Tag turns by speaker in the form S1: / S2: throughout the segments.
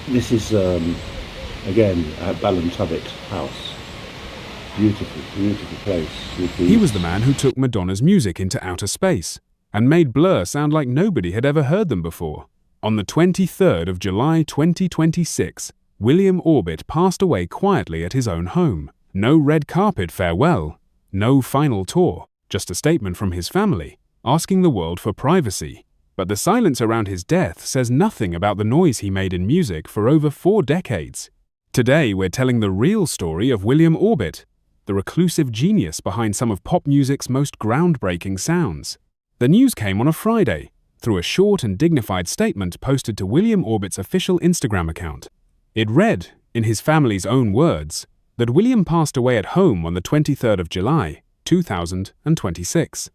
S1: This is again at Ballintubbit House. Beautiful, beautiful place. With
S2: He was
S1: these.
S2: the man who took Madonna's music into outer space and made Blur sound like nobody had ever heard them before. On the 23rd of July 2026, William Orbit passed away quietly at his own home. No red carpet farewell, no final tour, just a statement from his family, asking the world for privacy. But the silence around his death says nothing about the noise he made in music for over 4 decades. Today we're telling the real story of William Orbit, the reclusive genius behind some of pop music's most groundbreaking sounds. The news came on a Friday, through a short and dignified statement posted to William Orbit's official Instagram account. It read, in his family's own words, that William passed away at home on the 23rd of July, 2026.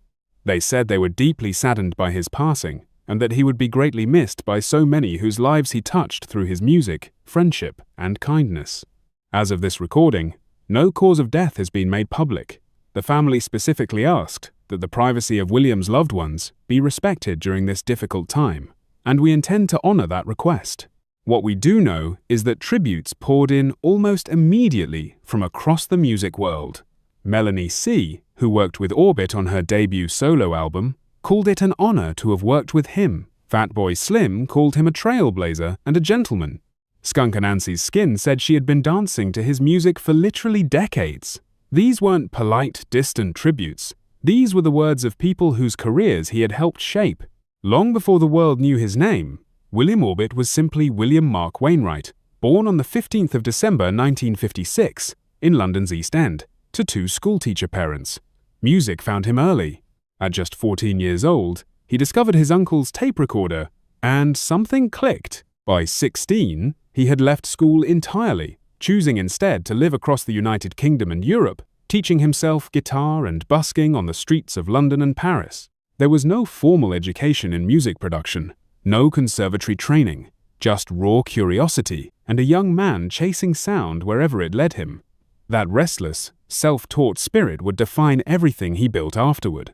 S2: They said they were deeply saddened by his passing, and that he would be greatly missed by so many whose lives he touched through his music, friendship, and kindness. As of this recording, no cause of death has been made public. The family specifically asked that the privacy of William's loved ones be respected during this difficult time, and we intend to honor that request. What we do know is that tributes poured in almost immediately from across the music world. Melanie C., who worked with Orbit on her debut solo album, called it an honor to have worked with him. Fatboy Slim called him a trailblazer and a gentleman. Skunk Anansi's Skin said she had been dancing to his music for literally decades. These weren't polite, distant tributes. These were the words of people whose careers he had helped shape. Long before the world knew his name, William Orbit was simply William Mark Wainwright, born on the 15th of December 1956 in London's East End, to 2 schoolteacher parents. Music found him early. At just 14 years old, he discovered his uncle's tape recorder, and something clicked. By 16, he had left school entirely, choosing instead to live across the United Kingdom and Europe, teaching himself guitar and busking on the streets of London and Paris. There was no formal education in music production, no conservatory training, just raw curiosity and a young man chasing sound wherever it led him. That restless, self-taught spirit would define everything he built afterward.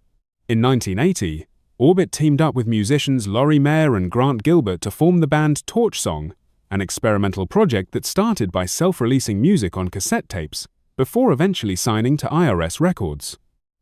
S2: In 1980, Orbit teamed up with musicians Laurie Mayer and Grant Gilbert to form the band Torch Song, an experimental project that started by self-releasing music on cassette tapes before eventually signing to IRS Records.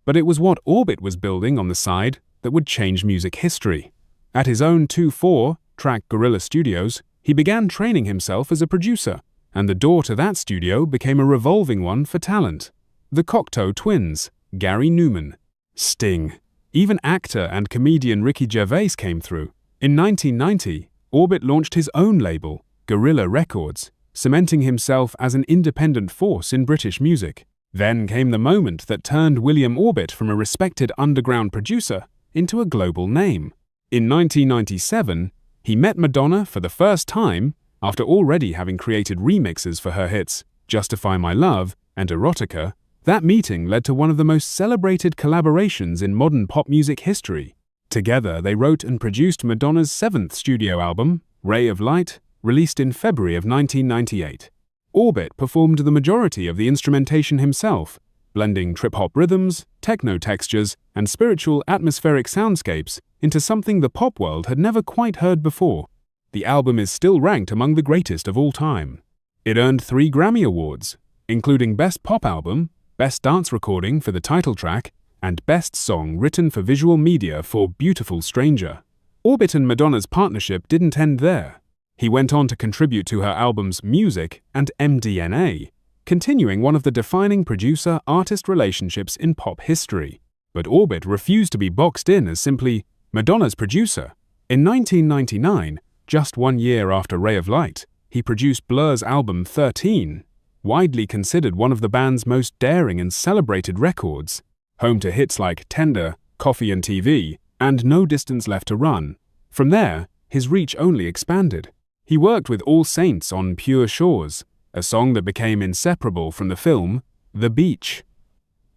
S2: But it was what Orbit was building on the side that would change music history. At his own 2-4-track Guerrilla Studios, he began training himself as a producer, and the door to that studio became a revolving one for talent. The Cocteau Twins, Gary Newman, Sting. Even actor and comedian Ricky Gervais came through. In 1990, Orbit launched his own label, Guerrilla Records, cementing himself as an independent force in British music. Then came the moment that turned William Orbit from a respected underground producer into a global name. In 1997, he met Madonna for the first time after already having created remixes for her hits Justify My Love and Erotica. That meeting led to one of the most celebrated collaborations in modern pop music history. Together, they wrote and produced Madonna's 7th studio album, Ray of Light, released in February of 1998. Orbit performed the majority of the instrumentation himself, blending trip-hop rhythms, techno textures, and spiritual atmospheric soundscapes into something the pop world had never quite heard before. The album is still ranked among the greatest of all time. It earned 3 Grammy Awards, including Best Pop Album, Best Dance Recording for the title track, and Best Song Written for Visual Media for Beautiful Stranger. Orbit and Madonna's partnership didn't end there. He went on to contribute to her albums Music and MDNA, continuing one of the defining producer-artist relationships in pop history. But Orbit refused to be boxed in as simply Madonna's producer. In 1999, just 1 year after Ray of Light, he produced Blur's album 13, widely considered one of the band's most daring and celebrated records, home to hits like Tender, Coffee and TV, and No Distance Left to Run. From there, his reach only expanded. He worked with All Saints on Pure Shores, a song that became inseparable from the film The Beach.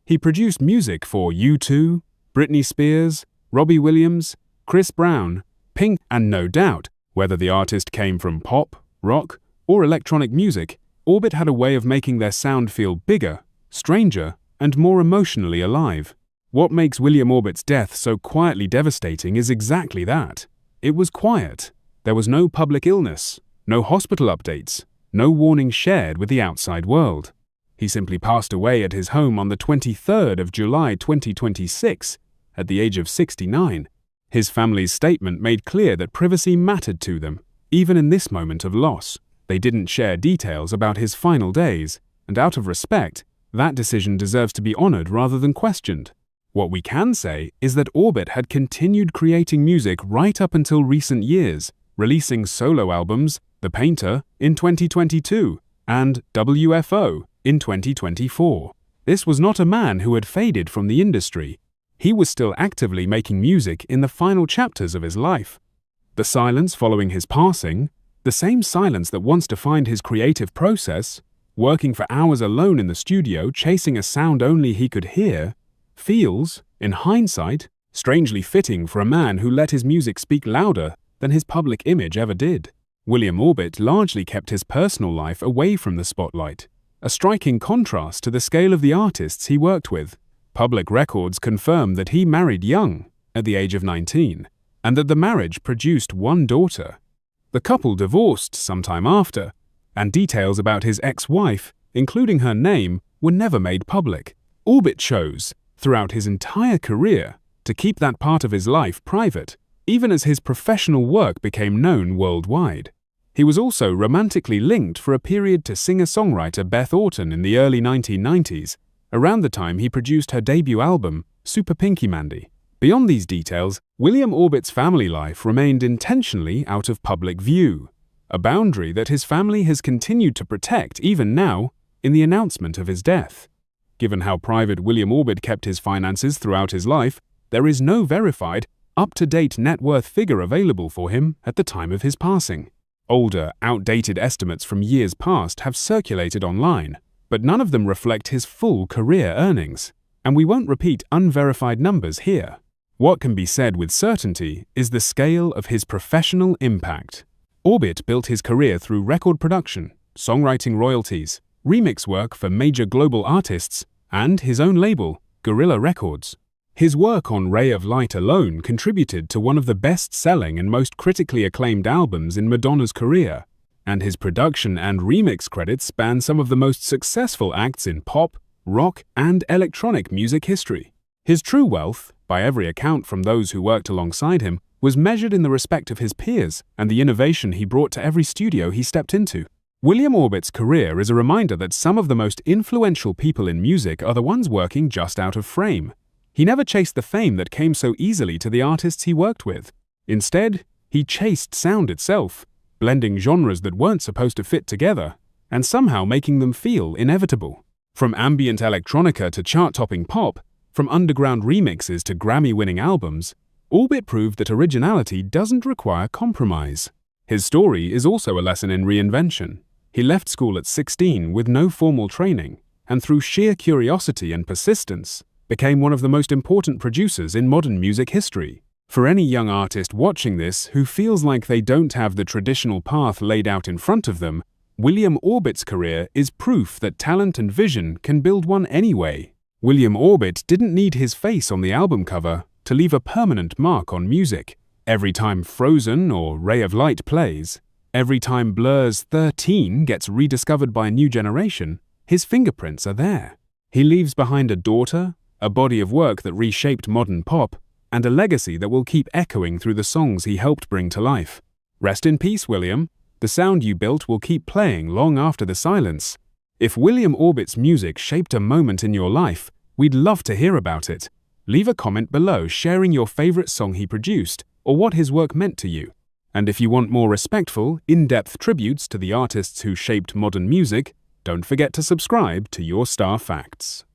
S2: He produced music for U2, Britney Spears, Robbie Williams, Chris Brown, Pink, and no doubt, whether the artist came from pop, rock, or electronic music, Orbit had a way of making their sound feel bigger, stranger, and more emotionally alive. What makes William Orbit's death so quietly devastating is exactly that. It was quiet. There was no public illness, no hospital updates, no warning shared with the outside world. He simply passed away at his home on the 23rd of July 2026, at the age of 69. His family's statement made clear that privacy mattered to them, even in this moment of loss. They didn't share details about his final days, and out of respect, that decision deserves to be honored rather than questioned. What we can say is that Orbit had continued creating music right up until recent years, releasing solo albums, The Painter, in 2022, and WFO in 2024. This was not a man who had faded from the industry. He was still actively making music in the final chapters of his life. The silence following his passing, the same silence that once defined his creative process, working for hours alone in the studio chasing a sound only he could hear, feels, in hindsight, strangely fitting for a man who let his music speak louder than his public image ever did. William Orbit largely kept his personal life away from the spotlight, a striking contrast to the scale of the artists he worked with. Public records confirm that he married young, at the age of 19, and that the marriage produced one daughter. The couple divorced sometime after, and details about his ex-wife, including her name, were never made public. Orbit chose, throughout his entire career, to keep that part of his life private, even as his professional work became known worldwide. He was also romantically linked for a period to singer-songwriter Beth Orton in the early 1990s, around the time he produced her debut album, Super Pinky Mandy. Beyond these details, William Orbit's family life remained intentionally out of public view, a boundary that his family has continued to protect even now in the announcement of his death. Given how private William Orbit kept his finances throughout his life, there is no verified, up-to-date net worth figure available for him at the time of his passing. Older, outdated estimates from years past have circulated online, but none of them reflect his full career earnings, and we won't repeat unverified numbers here. What can be said with certainty is the scale of his professional impact. Orbit built his career through record production, songwriting royalties, remix work for major global artists, and his own label, Guerrilla Records. His work on Ray of Light alone contributed to one of the best-selling and most critically acclaimed albums in Madonna's career, and his production and remix credits span some of the most successful acts in pop, rock, and electronic music history. His true wealth, by every account from those who worked alongside him, was measured in the respect of his peers and the innovation he brought to every studio he stepped into. William Orbit's career is a reminder that some of the most influential people in music are the ones working just out of frame. He never chased the fame that came so easily to the artists he worked with. Instead, he chased sound itself, blending genres that weren't supposed to fit together, and somehow making them feel inevitable. From ambient electronica to chart-topping pop, from underground remixes to Grammy-winning albums, Orbit proved that originality doesn't require compromise. His story is also a lesson in reinvention. He left school at 16 with no formal training, and through sheer curiosity and persistence, became one of the most important producers in modern music history. For any young artist watching this who feels like they don't have the traditional path laid out in front of them, William Orbit's career is proof that talent and vision can build one anyway. William Orbit didn't need his face on the album cover to leave a permanent mark on music. Every time Frozen or Ray of Light plays, every time Blur's 13 gets rediscovered by a new generation, his fingerprints are there. He leaves behind a daughter, a body of work that reshaped modern pop, and a legacy that will keep echoing through the songs he helped bring to life. Rest in peace, William. The sound you built will keep playing long after the silence. If William Orbit's music shaped a moment in your life, we'd love to hear about it. Leave a comment below sharing your favorite song he produced or what his work meant to you. And if you want more respectful, in-depth tributes to the artists who shaped modern music, don't forget to subscribe to Your Star Facts.